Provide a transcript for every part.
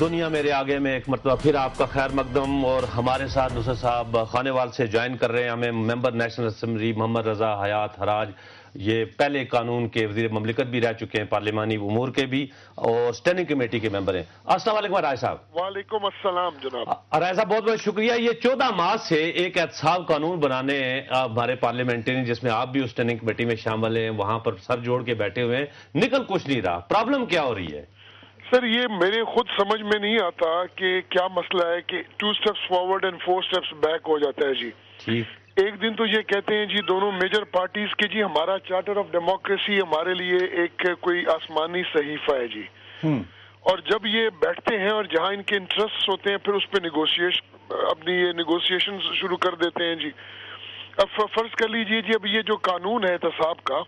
دنیا میرے آگے میں ایک مرتبہ پھر آپ کا خیر مقدم، اور ہمارے ساتھ نصرت صاحب خانیوال سے جوائن کر رہے ہیں ہمیں ممبر نیشنل اسمبلی محمد رضا حیات حراج، یہ پہلے قانون کے وزیر مملکت بھی رہ چکے ہیں، پارلیمانی امور کے بھی، اور اسٹینڈنگ کمیٹی کے ممبر ہیں۔ السلام علیکم حراج صاحب۔ وعلیکم السلام جناب۔ حراج صاحب بہت بہت شکریہ۔ یہ 14 مارچ سے ایک احتساب قانون بنانے ہمارے پارلیمنٹری جس میں آپ بھی اسٹینڈنگ کمیٹی میں شامل ہیں، وہاں پر سر جوڑ کے بیٹھے ہوئے ہیں، نکل کچھ نہیں رہا، پرابلم کیا ہو رہی ہے؟ سر یہ میرے خود سمجھ میں نہیں آتا کہ کیا مسئلہ ہے کہ 2 steps forward and 4 steps back ہو جاتا ہے جی۔ ٹھیک، ایک دن تو یہ کہتے ہیں جی دونوں میجر پارٹیز کے جی ہمارا چارٹر آف ڈیموکریسی ہمارے لیے ایک کوئی آسمانی صحیفہ ہے جی، اور جب یہ بیٹھتے ہیں اور جہاں ان کے انٹرسٹ ہوتے ہیں پھر اس پہ اپنی یہ نیگوشیشن شروع کر دیتے ہیں جی۔ اب فرض کر لیجئے جی اب یہ جو قانون ہے احتساب کا،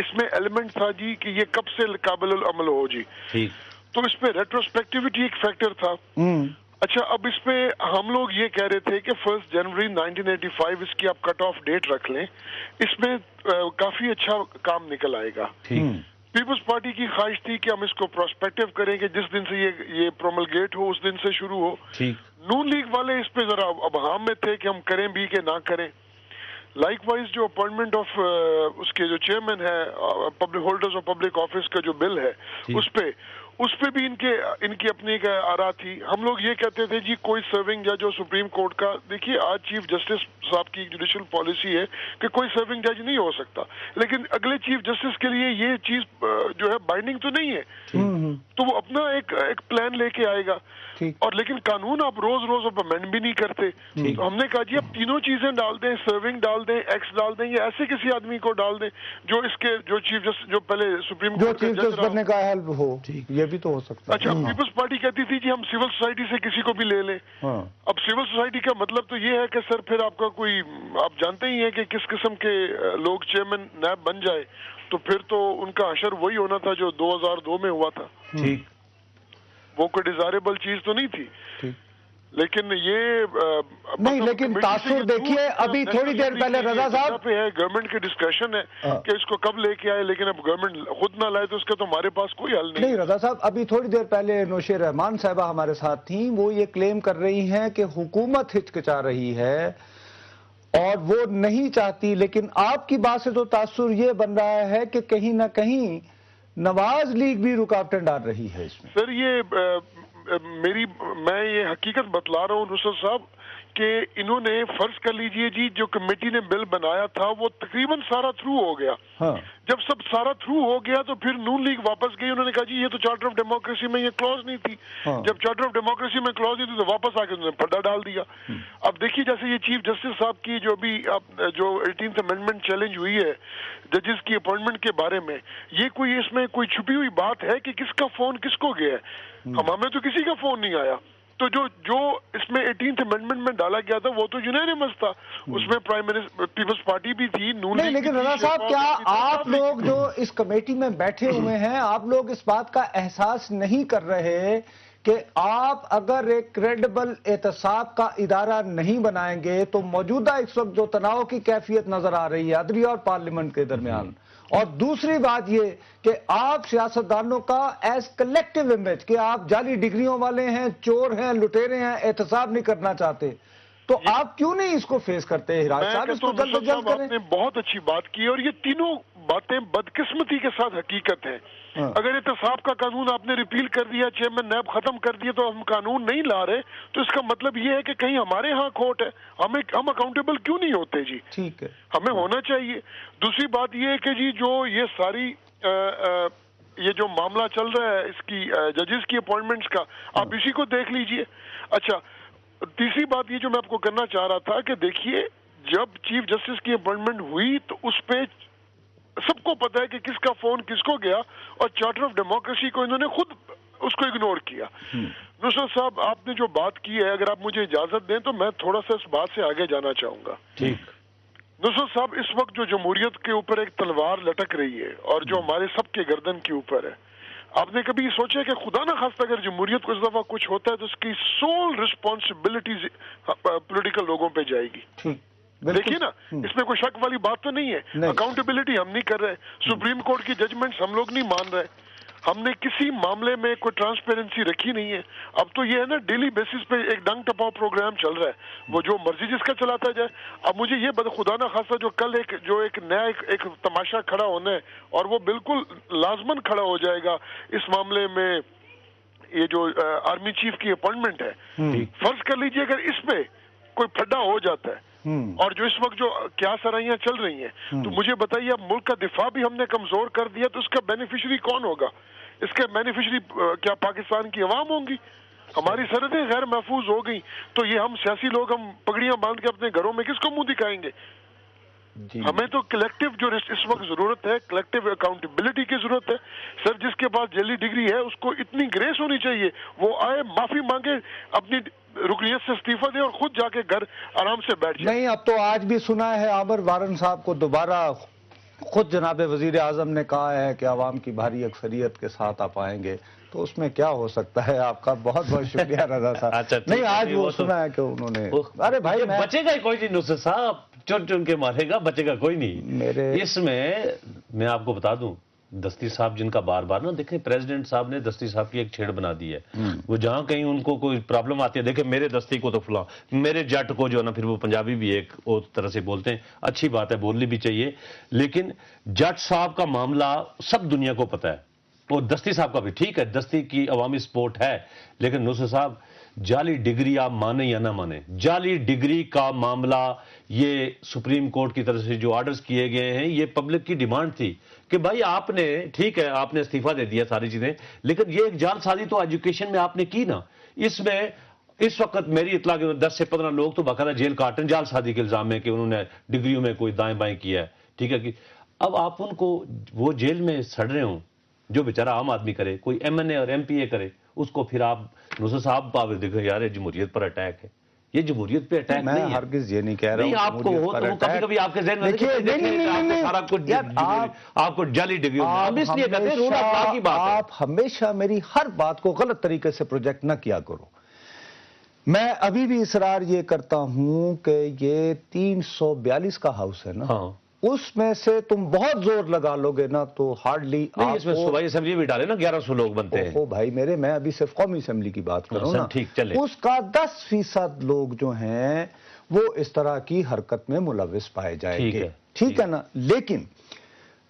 اس میں ایلیمنٹ تھا جی کہ یہ کب سے قابل العمل ہو جی، تو اس پہ ریٹروسپیکٹیوٹی ایک فیکٹر تھا۔ اچھا اب اس پہ ہم لوگ یہ کہہ رہے تھے کہ 1 جنوری 1985 اس کی آپ کٹ آف ڈیٹ رکھ لیں، اس میں کافی اچھا کام نکل آئے گا۔ پیپلز پارٹی کی خواہش تھی کہ ہم اس کو پروسپیکٹیو کریں کہ جس دن سے یہ پروملگیٹ ہو اس دن سے شروع ہو۔ نون لیگ والے اس پہ ذرا ابہام میں تھے کہ ہم کریں بھی کہ نہ کریں۔ لائک وائز جو اپوائنٹمنٹ آف اس کے جو چیئرمین ہے public holders of public office کا جو بل ہے اس پہ بھی ان کی اپنی ایک آرا تھی۔ ہم لوگ یہ کہتے تھے جی کوئی سرونگ جج جو سپریم کورٹ کا، دیکھیے آج چیف جسٹس صاحب کی جوڈیشل پالیسی ہے کہ کوئی سرونگ جج نہیں ہو سکتا، لیکن اگلے چیف جسٹس کے لیے یہ چیز جو ہے بائنڈنگ تو نہیں ہے، تو وہ اپنا ایک پلان لے کے آئے گا، اور لیکن قانون آپ روز اب امینڈ بھی نہیں کرتے۔ تو ہم نے کہا جی اب تینوں چیزیں ڈال دیں، سرونگ ڈال دیں، ایکس ڈال دیں، یا ایسے کسی آدمی کو ڈال دیں جو اس کے جو چیف جسٹس جو پہلے سپریم کورٹ چیف جسٹس بننے کا اہل ہو، یہ بھی تو ہو سکتا ہے۔ اچھا پیپلز پارٹی کہتی تھی جی ہم سول سوسائٹی سے کسی کو بھی لے لیں۔ اب سول سوسائٹی کا مطلب تو یہ ہے کہ سر پھر آپ کا کوئی آپ جانتے ہی ہیں کہ کس قسم کے لوگ چیئرمین نیب بن جائے، تو پھر تو ان کا حشر وہی ہونا تھا جو 2002 میں ہوا تھا۔ وہ کوئی ڈیزائریبل چیز تو نہیں تھی، لیکن یہ نہیں، لیکن تاثر دیکھیے ابھی تھوڑی دیر پہلے رضا صاحب پہ ہے، گورنمنٹ کے ڈسکشن ہے کہ اس کو کب لے کے آئے، لیکن اب گورنمنٹ خود نہ لائے تو اس کا تو ہمارے پاس کوئی حل نہیں۔ رضا صاحب ابھی تھوڑی دیر پہلے نوشیر رحمان صاحبہ ہمارے ساتھ تھیں، وہ یہ کلیم کر رہی ہیں کہ حکومت ہچکچا رہی ہے اور وہ نہیں چاہتی، لیکن آپ کی بات سے تو تاثر یہ بن رہا ہے کہ کہیں نہ کہیں نواز لیگ بھی رکاوٹیں ڈال رہی ہے اس میں۔ سر میں یہ حقیقت بتلا رہا ہوں نصرت صاحب کہ انہوں نے فرض کر لیجئے جی جو کمیٹی نے بل بنایا تھا وہ تقریباً سارا تھرو ہو گیا۔ جب سب سارا تھرو ہو گیا تو پھر نون لیگ واپس گئی، انہوں نے کہا جی یہ تو چارٹر آف ڈیموکریسی میں یہ کلوز نہیں تھی، جب چارٹر آف ڈیموکریسی میں کلوز نہیں تھی تو واپس آ کے انہوں نے پردہ ڈال دیا۔ اب دیکھیے جیسے یہ چیف جسٹس صاحب کی جو ابھی جو 18th امینڈمنٹ چیلنج ہوئی ہے ججز کی اپوائنٹمنٹ کے بارے میں، یہ کوئی اس میں کوئی چھپی ہوئی بات ہے کہ کس کا فون کس کو گیا ہے؟ ہمیں تو کسی کا فون نہیں آیا، تو جو اس میں 18th امینڈمنٹ میں ڈالا گیا تھا وہ تو یونینیمس تھا، اس میں پرائم منسٹر پیپلز پارٹی بھی تھی، نون لیگ بھی تھی۔ لیکن رضا صاحب کیا آپ لوگ جو اس کمیٹی میں بیٹھے ہوئے ہیں، آپ لوگ اس بات کا احساس نہیں کر رہے کہ آپ اگر ایک کریڈیبل احتساب کا ادارہ نہیں بنائیں گے تو موجودہ اس وقت جو تناؤ کی کیفیت نظر آ رہی ہے عدلیہ اور پارلیمنٹ کے درمیان، اور دوسری بات یہ کہ آپ سیاستدانوں کا ایز کلیکٹیو امیج کہ آپ جعلی ڈگریوں والے ہیں، چور ہیں، لٹیرے ہیں، احتساب نہیں کرنا چاہتے، تو آپ کیوں نہیں اس کو فیس کرتے؟ حراج صاحب اس کو جلد از جلد کریں۔ آپ نے بہت اچھی بات کی، اور یہ تینوں باتیں بدقسمتی کے ساتھ حقیقت ہیں۔ اگر احتساب کا قانون آپ نے ریپیل کر دیا، چیئرمین نیب ختم کر دیا، تو ہم قانون نہیں لا رہے، تو اس کا مطلب یہ ہے کہ کہیں ہمارے ہاں کھوٹ ہے، ہم اکاؤنٹیبل کیوں نہیں ہوتے جی؟ ٹھیک ہے، ہمیں ہونا چاہیے۔ دوسری بات یہ ہے کہ جی جو یہ ساری یہ جو معاملہ چل رہا ہے اس کی ججز کی اپوائنٹمنٹس کا، آپ اسی کو دیکھ لیجئے۔ اچھا تیسری بات یہ جو میں آپ کو کرنا چاہ رہا تھا کہ دیکھیے جب چیف جسٹس کی اپوائنٹمنٹ ہوئی تو اس پہ سب کو پتا ہے کہ کس کا فون کس کو گیا، اور چارٹر آف ڈیموکریسی کو انہوں نے خود اس کو اگنور کیا۔ نصرت صاحب آپ نے جو بات کی ہے، اگر آپ مجھے اجازت دیں تو میں تھوڑا سا اس بات سے آگے جانا چاہوں گا۔ نصرت صاحب اس وقت جو جمہوریت کے اوپر ایک تلوار لٹک رہی ہے اور جو ہمارے سب کے گردن کے اوپر ہے، آپ نے کبھی سوچا کہ خدا نہ خواستہ اگر جمہوریت کو اس دفعہ کچھ ہوتا ہے تو اس کی سول رسپانسبلٹیز پولیٹیکل لوگوں پہ جائے گی؟ دیکھیے نا، اس میں کوئی شک والی بات تو نہیں ہے، اکاؤنٹیبلٹی ہم نہیں کر رہے، سپریم کورٹ کی ججمنٹس ہم لوگ نہیں مان رہے، ہم نے کسی معاملے میں کوئی ٹرانسپیرنسی رکھی نہیں ہے. اب تو یہ ہے نا ڈیلی بیسس پہ ایک ڈنگ ٹپاؤ پروگرام چل رہا ہے, وہ جو مرضی جس کا چلاتا جائے. اب مجھے یہ خدا نہ خاصا جو کل ایک نیا ایک تماشا کھڑا ہونا ہے, اور وہ بالکل لازمن کھڑا ہو جائے گا اس معاملے میں, یہ جو آرمی چیف کی اپوائنٹمنٹ ہے. فرض کر لیجئے اگر اس پہ کوئی پھڈا ہو جاتا ہے, اور جو اس وقت جو کیا سرائیاں چل رہی ہیں, تو مجھے بتائیے اب ملک کا دفاع بھی ہم نے کمزور کر دیا, تو اس کا بینیفیشری کون ہوگا؟ اس کے بینیفیشری کیا پاکستان کی عوام ہوں گی؟ ہماری سرحدیں غیر محفوظ ہو گئی تو یہ ہم سیاسی لوگ ہم پگڑیاں باندھ کے اپنے گھروں میں کس کو منہ دکھائیں گے؟ ہمیں تو کلیکٹو جو اس وقت ضرورت ہے, کلیکٹو اکاؤنٹیبلٹی کی ضرورت ہے. سر جس کے پاس جعلی ڈگری ہے اس کو اتنی گریس ہونی چاہیے, وہ آئے معافی مانگے, اپنی رکنیت سے استعفیٰ دے اور خود جا کے گھر آرام سے بیٹھ جائے. نہیں, اب تو آج بھی سنا ہے عامر وارن صاحب کو دوبارہ خود جناب وزیر اعظم نے کہا ہے کہ عوام کی بھاری اکثریت کے ساتھ آپ آئیں گے, تو اس میں کیا ہو سکتا ہے؟ آپ کا بہت بہت شکریہ رضا صاحب. نہیں, آج وہ سنا ہے کہ انہوں نے, ارے بھائی بچے گا کوئی نہیں نصرت صاحب, چن چن کے مارے گا, بچے گا کوئی نہیں. اس میں آپ کو بتا دوں, دستی صاحب جن کا بار بار نا دیکھیں, پریزیڈنٹ صاحب نے دستی صاحب کی ایک چھیڑ بنا دی ہے. وہ جہاں کہیں ان کو کوئی پرابلم آتی ہے, دیکھیں میرے دستی کو تو فلاں, میرے جٹ کو جو ہے نا, پھر وہ پنجابی بھی ایک اور طرح سے بولتے ہیں, اچھی بات ہے, بولنی بھی چاہیے, لیکن جٹ صاحب کا معاملہ سب دنیا کو پتہ ہے, اور دستی صاحب کا بھی. ٹھیک ہے, دستی کی عوامی سپورٹ ہے, لیکن نصرت صاحب جعلی ڈگری آپ مانیں یا نہ مانیں, جعلی ڈگری کا معاملہ یہ سپریم کورٹ کی طرف سے جو آرڈرز کیے گئے ہیں, یہ پبلک کی ڈیمانڈ تھی کہ بھائی آپ نے, ٹھیک ہے آپ نے استعفیٰ دے دیا ساری چیزیں, لیکن یہ ایک جال سازی تو ایجوکیشن میں آپ نے کی نا. اس میں اس وقت میری اطلاع کے 10 سے 15 لوگ تو باقاعدہ جیل کاٹن جال سازی کے الزام میں کہ انہوں نے ڈگریوں میں کوئی دائیں بائیں کیا ہے. ٹھیک ہے, کہ اب آپ ان کو وہ جیل میں سڑ رہے ہوں, جو بیچارہ عام آدمی کرے, کوئی ایم این اے اور ایم پی اے کرے, اس کو پھر آپ نصرت صاحب پاور دیکھیں یار جمہوریت پر اٹیک ہے. یہ جمہوریت پہ اٹیک نہیں ہے. میں ہرگز یہ نہیں کہہ رہا ہوں آپ کو ہو تو کبھی کبھی آپ کے ذہن میں سارا کچھ آپ کو جعلی ڈگری, ہم اس لیے کہتے ہیں رول آف لا کی بات ہے. آپ ہمیشہ میری ہر بات کو غلط طریقے سے پروجیکٹ نہ کیا کرو. میں ابھی بھی اصرار یہ کرتا ہوں کہ یہ 342 کا ہاؤس ہے نا, اس میں سے تم بہت زور لگا لو گے نا تو ہارڈلی اس میں صوبائی اسمبلی بھی ڈالے نا 1100 لوگ بنتے ہیں. بھائی میرے, میں ابھی صرف قومی اسمبلی کی بات کروں نا, اس کا 10% لوگ جو ہیں وہ اس طرح کی حرکت میں ملوث پائے جائیں گے. ٹھیک ہے نا, لیکن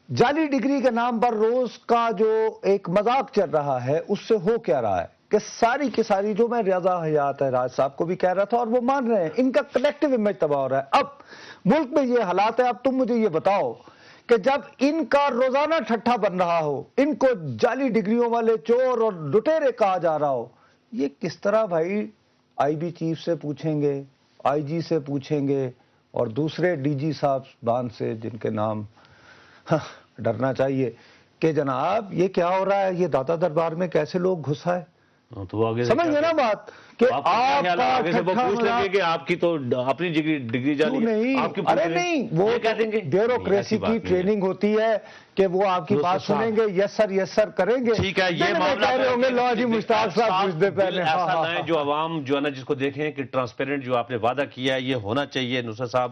جعلی ڈگری کے نام پر روز کا جو ایک مذاق چل رہا ہے, اس سے ہو کیا رہا ہے کہ ساری کی ساری, جو میں ریاض حیات راج صاحب کو بھی کہہ رہا تھا اور وہ مان رہے ہیں, ان کا کلیکٹیو امیج تباہ ہو رہا ہے. اب ملک میں یہ حالات ہے, اب تم مجھے یہ بتاؤ کہ جب ان کا روزانہ ٹھٹھا بن رہا ہو, ان کو جعلی ڈگریوں والے چور اور لٹیرے کہا جا رہا ہو, یہ کس طرح بھائی آئی بی چیف سے پوچھیں گے, آئی جی سے پوچھیں گے, اور دوسرے ڈی جی صاحب بان سے, جن کے نام ڈرنا چاہیے, کہ جناب یہ کیا ہو رہا ہے, یہ داتا دربار میں کیسے لوگ گھس آئے. سمجھ گئے نا بات, کہ آپ آپ کی تو اپنی ڈگری جعلی نہیں, ارے نہیں, وہ بیوروکریسی کی ٹریننگ ہوتی ہے کہ وہ آپ کی بات سنیں گے, یس سر کریں گے. ٹھیک ہے, یہ ایسا نہ جو عوام جو ہے نا, جس کو دیکھیں کہ ٹرانسپیرنٹ جو آپ نے وعدہ کیا ہے یہ ہونا چاہیے. نصرت صاحب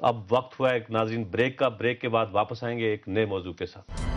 اب وقت ہوا ہے ایک ناظرین بریک کا, بریک کے بعد واپس آئیں گے ایک نئے موضوع کے ساتھ.